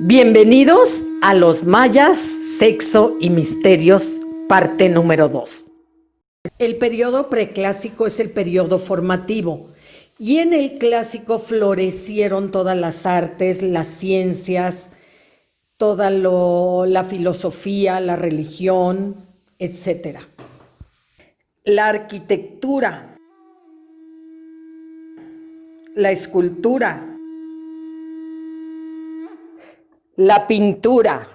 Bienvenidos a Los Mayas, Sexo y Misterios, parte número 2. El periodo preclásico es el periodo formativo y en el clásico florecieron todas las artes, las ciencias, toda la filosofía, la religión, etc. La arquitectura, la escultura, la pintura,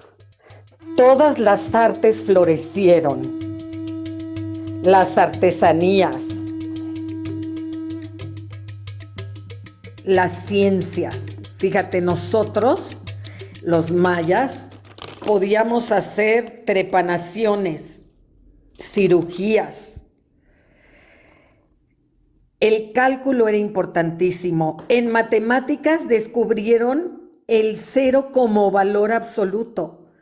todas las artes florecieron, las artesanías, las ciencias. Fíjate, nosotros, los mayas, podíamos hacer trepanaciones, cirugías. El cálculo era importantísimo. En matemáticas descubrieron el cero como valor absoluto.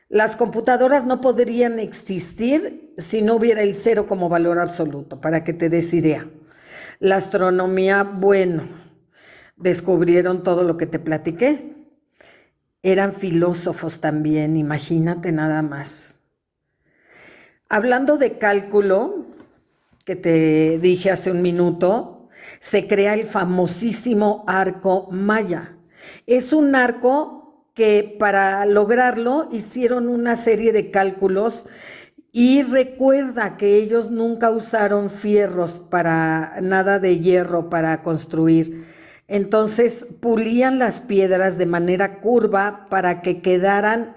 Las computadoras no podrían existir si no hubiera el cero como valor absoluto, para que te des idea. La astronomía, bueno, descubrieron todo lo que te platiqué. Eran filósofos también, imagínate nada más. Hablando de cálculo, que te dije hace un minuto, se crea el famosísimo arco maya. Es un arco que para lograrlo hicieron una serie de cálculos y recuerda que ellos nunca usaron fierros para nada de hierro para construir. Entonces pulían las piedras de manera curva para que quedaran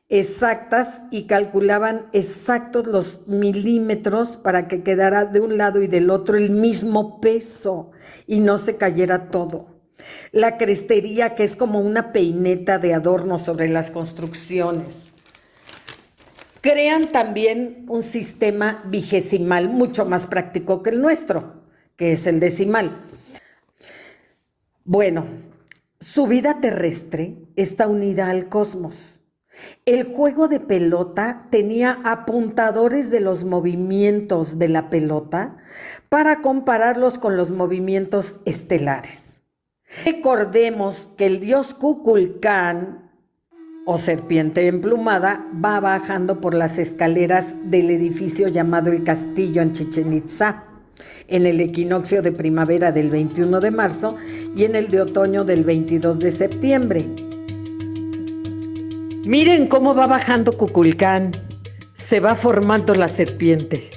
exactas y calculaban exactos los milímetros para que quedara de un lado y del otro el mismo peso y no se cayera todo. La crestería, que es como una peineta de adorno sobre las construcciones. Crean también un sistema vigesimal mucho más práctico que el nuestro, que es el decimal. Bueno, su vida terrestre está unida al cosmos. El juego de pelota tenía apuntadores de los movimientos de la pelota para compararlos con los movimientos estelares. Recordemos que el dios Kukulcán, o serpiente emplumada, va bajando por las escaleras del edificio llamado el Castillo en Chichén Itzá, en el equinoccio de primavera del 21 de marzo y en el de otoño del 22 de septiembre. Miren cómo va bajando Kukulcán, se va formando la serpiente.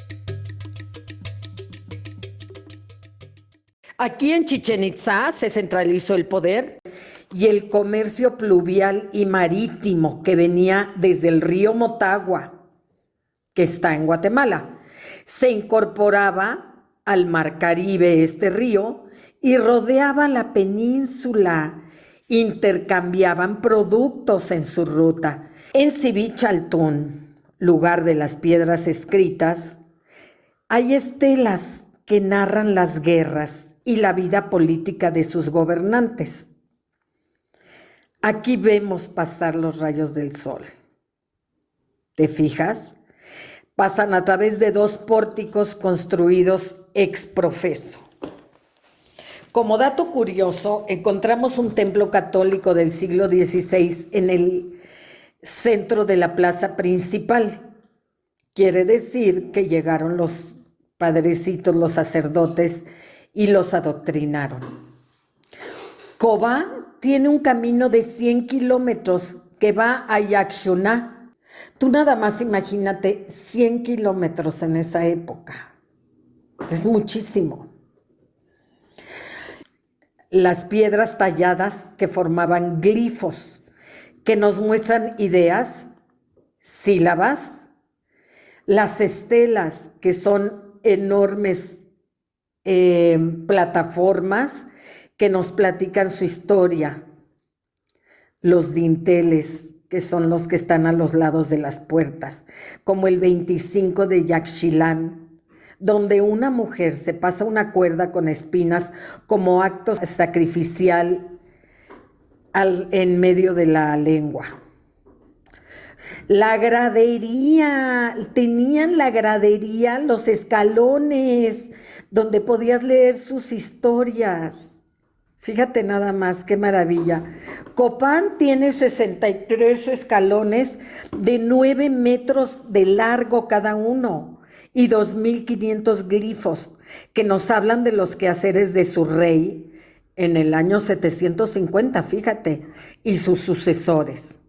Aquí en Chichén Itzá se centralizó el poder y el comercio pluvial y marítimo que venía desde el río Motagua, que está en Guatemala. Se incorporaba al mar Caribe este río y rodeaba la península. Intercambiaban productos en su ruta. En Sibichaltún, lugar de las piedras escritas, hay estelas que narran las guerras y la vida política de sus gobernantes. Aquí vemos pasar los rayos del sol. ¿Te fijas? Pasan a través de dos pórticos construidos ex profeso. Como dato curioso, encontramos un templo católico del siglo XVI en el centro de la plaza principal. Quiere decir que llegaron los padrecitos, los sacerdotes, y los adoctrinaron. Cobá tiene un camino de 100 kilómetros que va a Yaxuná. Tú nada más imagínate 100 kilómetros en esa época. Es muchísimo. Las piedras talladas que formaban glifos, que nos muestran ideas, sílabas. Las estelas, que son enormes plataformas que nos platican su historia. Los dinteles, que son los que están a los lados de las puertas, como el 25 de Yaxchilán, donde una mujer se pasa una cuerda con espinas como acto sacrificial en medio de la lengua. La gradería, tenían la gradería, los escalones, donde podías leer sus historias. Fíjate nada más, qué maravilla. Copán tiene 63 escalones de 9 metros de largo cada uno y 2.500 glifos que nos hablan de los quehaceres de su rey en el año 750, fíjate, y sus sucesores.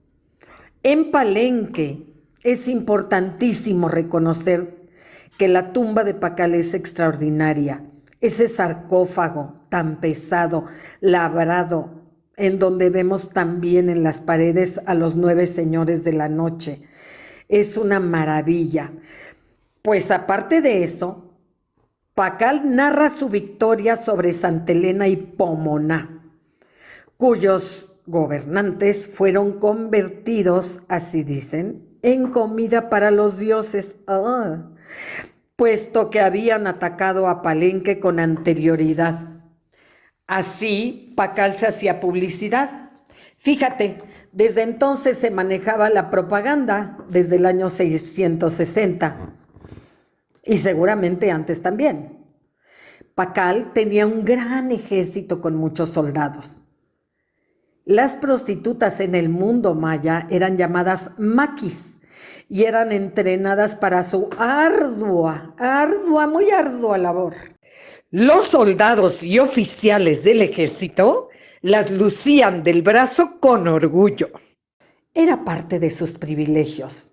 En Palenque es importantísimo reconocer que la tumba de Pacal es extraordinaria. Ese sarcófago tan pesado, labrado, en donde vemos también en las paredes a los 9 señores de la noche. Es una maravilla. Pues aparte de eso, Pacal narra su victoria sobre Santa Elena y Pomoná, cuyos gobernantes fueron convertidos, así dicen, en comida para los dioses. Puesto que habían atacado a Palenque con anterioridad. Así, Pacal se hacía publicidad. Fíjate, desde entonces se manejaba la propaganda, desde el año 660, y seguramente antes también. Pacal tenía un gran ejército con muchos soldados. Las prostitutas en el mundo maya eran llamadas maquis, y eran entrenadas para su muy ardua labor. Los soldados y oficiales del ejército las lucían del brazo con orgullo. Era parte de sus privilegios.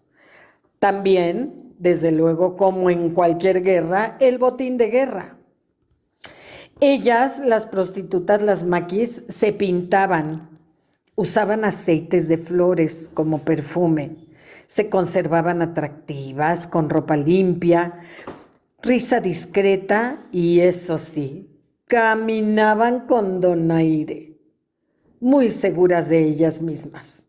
También, desde luego, como en cualquier guerra, el botín de guerra. Ellas, las prostitutas, las maquis, se pintaban, usaban aceites de flores como perfume. Se conservaban atractivas, con ropa limpia, risa discreta y, eso sí, caminaban con donaire, muy seguras de ellas mismas.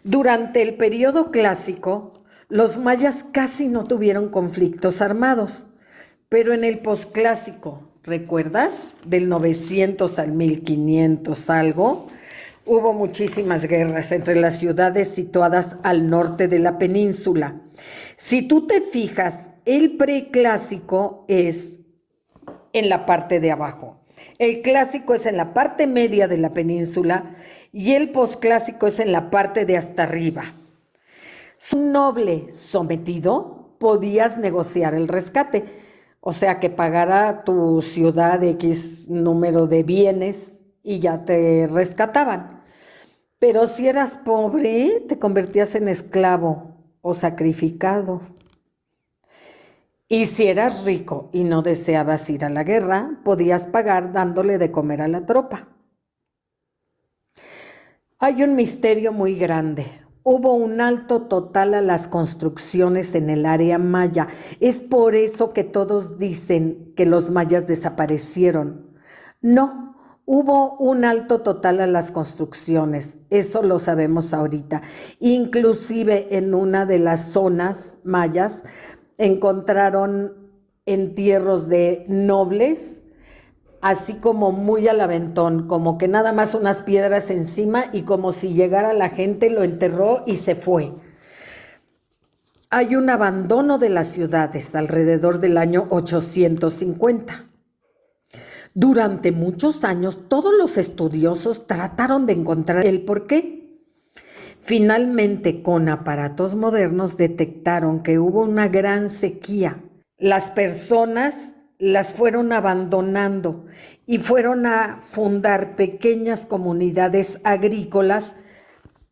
Durante el periodo clásico, los mayas casi no tuvieron conflictos armados, pero en el posclásico, ¿recuerdas? Del 900 al 1500 algo, hubo muchísimas guerras entre las ciudades situadas al norte de la península. Si tú te fijas, el preclásico es en la parte de abajo. El clásico es en la parte media de la península y el posclásico es en la parte de hasta arriba. Un noble sometido podías negociar el rescate, o sea que pagara tu ciudad X número de bienes y ya te rescataban. Pero si eras pobre, te convertías en esclavo o sacrificado. Y si eras rico y no deseabas ir a la guerra, podías pagar dándole de comer a la tropa. Hay un misterio muy grande. Hubo un alto total a las construcciones en el área maya. Es por eso que todos dicen que los mayas desaparecieron. No, hubo un alto total a las construcciones. Eso lo sabemos ahorita. Inclusive en una de las zonas mayas encontraron entierros de nobles, así como muy al aventón, como que nada más unas piedras encima y como si llegara la gente, lo enterró y se fue. Hay un abandono de las ciudades alrededor del año 850. Durante muchos años, todos los estudiosos trataron de encontrar el porqué. Finalmente, con aparatos modernos, detectaron que hubo una gran sequía. Las personas las fueron abandonando y fueron a fundar pequeñas comunidades agrícolas,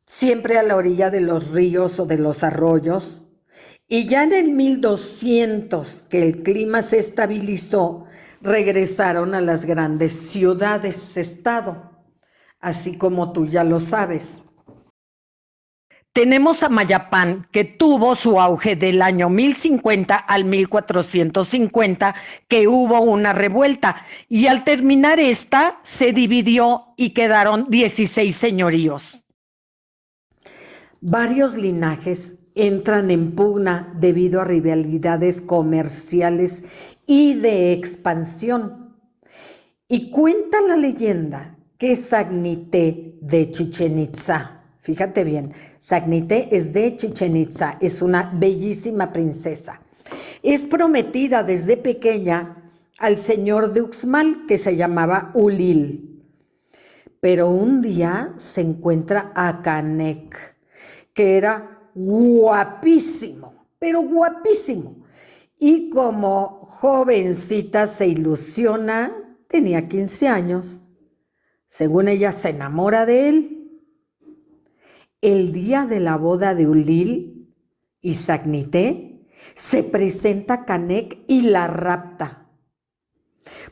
siempre a la orilla de los ríos o de los arroyos. Y ya en el 1200, que el clima se estabilizó, regresaron a las grandes ciudades-estado, así como tú ya lo sabes. Tenemos a Mayapán, que tuvo su auge del año 1050 al 1450, que hubo una revuelta, y al terminar esta se dividió y quedaron 16 señoríos. Varios linajes entran en pugna debido a rivalidades comerciales y de expansión. Y cuenta la leyenda que Sagnité de Chichén Itzá, fíjate bien, Sagnité es de Chichén Itzá, es una bellísima princesa. Es prometida desde pequeña al señor de Uxmal, que se llamaba Ulil. Pero un día se encuentra a Canek, que era guapísimo, pero guapísimo. Y como jovencita se ilusiona, tenía 15 años. Según ella, se enamora de él. El día de la boda de Ulil y Sagnité, se presenta Canek y la rapta.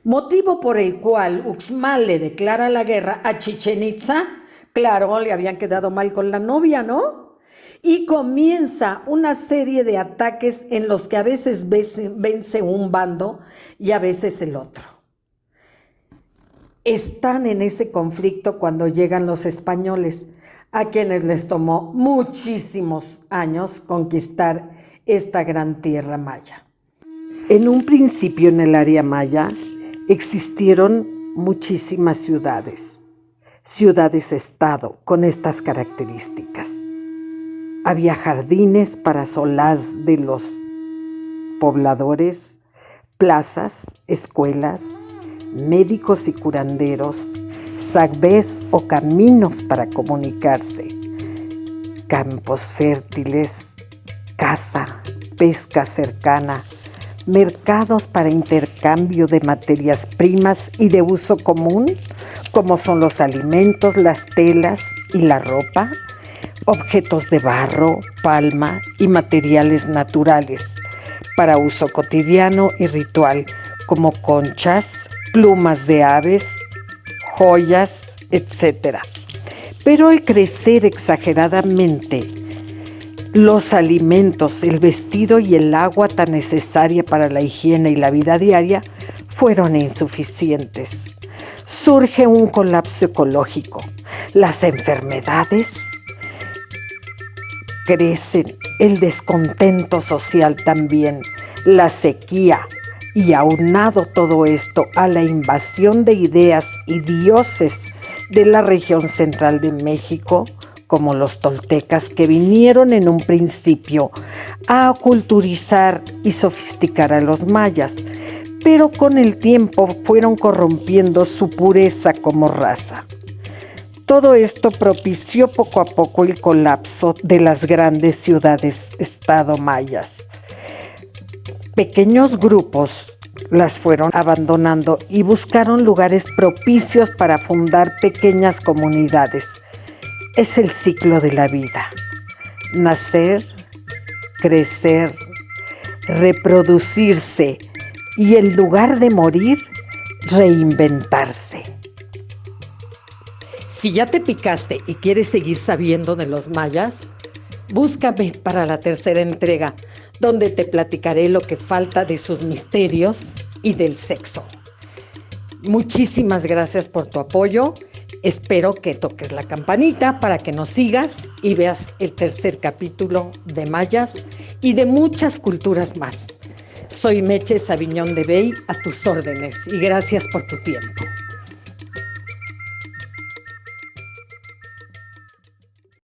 Motivo por el cual Uxmal le declara la guerra a Chichén Itzá. Claro, le habían quedado mal con la novia, ¿no? Y comienza una serie de ataques en los que a veces vence un bando y a veces el otro. Están en ese conflicto cuando llegan los españoles, a quienes les tomó muchísimos años conquistar esta gran tierra maya. En un principio, en el área maya, existieron muchísimas ciudades-estado con estas características. Había jardines para solaz de los pobladores, plazas, escuelas, médicos y curanderos, sagbés o caminos para comunicarse, campos fértiles, caza, pesca cercana, mercados para intercambio de materias primas y de uso común, como son los alimentos, las telas y la ropa, objetos de barro, palma y materiales naturales para uso cotidiano y ritual, como conchas, plumas de aves, joyas, etc. Pero al crecer exageradamente los alimentos, el vestido y el agua tan necesaria para la higiene y la vida diaria fueron insuficientes. Surge un colapso ecológico. Las enfermedades crecen, el descontento social también, la sequía, y aunado todo esto a la invasión de ideas y dioses de la región central de México, como los toltecas, que vinieron en un principio a culturizar y sofisticar a los mayas, pero con el tiempo fueron corrompiendo su pureza como raza. Todo esto propició poco a poco el colapso de las grandes ciudades-estado mayas. Pequeños grupos las fueron abandonando y buscaron lugares propicios para fundar pequeñas comunidades. Es el ciclo de la vida: nacer, crecer, reproducirse y, en lugar de morir, reinventarse. Si ya te picaste y quieres seguir sabiendo de los mayas, búscame para la tercera entrega, donde te platicaré lo que falta de sus misterios y del sexo. Muchísimas gracias por tu apoyo. Espero que toques la campanita para que nos sigas y veas el tercer capítulo de mayas y de muchas culturas más. Soy Meche Sabiñón de Bey, a tus órdenes, y gracias por tu tiempo.